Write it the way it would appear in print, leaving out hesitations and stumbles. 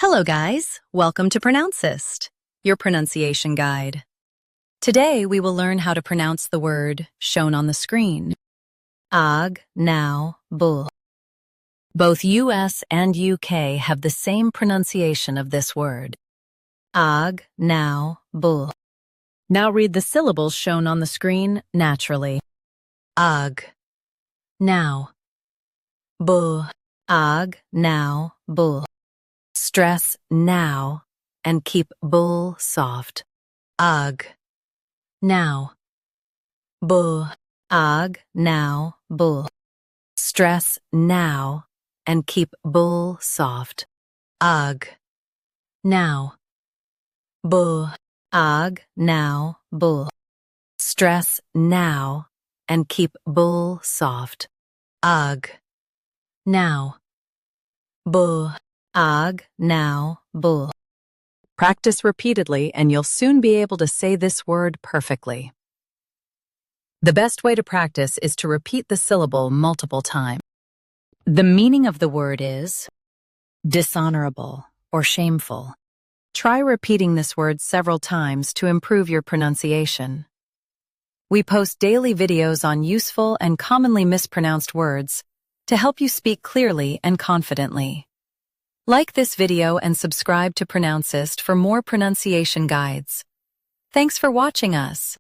Hello guys, welcome to Pronouncist, your pronunciation guide. Today we will learn how to pronounce the word shown on the screen. IGNOBLE. Both US and UK have the same pronunciation of this word. IGNOBLE. Now read the syllables shown on the screen naturally. Ug. Now. Bull. IGNOBLE. Stress now and keep bull soft. Ug. Now. Bull. IGNOBLE. Stress now and keep bull soft. Ug. Now. Bull. IGNOBLE. Stress now and keep bull soft. Ug. Now. Bull. IGNOBLE. Practice repeatedly and you'll soon be able to say this word perfectly. The best way to practice is to repeat the syllable multiple times. The meaning of the word is dishonorable or shameful. Try repeating this word several times to improve your pronunciation. We post daily videos on useful and commonly mispronounced words to help you speak clearly and confidently. Like this video and subscribe to Pronouncist for more pronunciation guides. Thanks for watching us.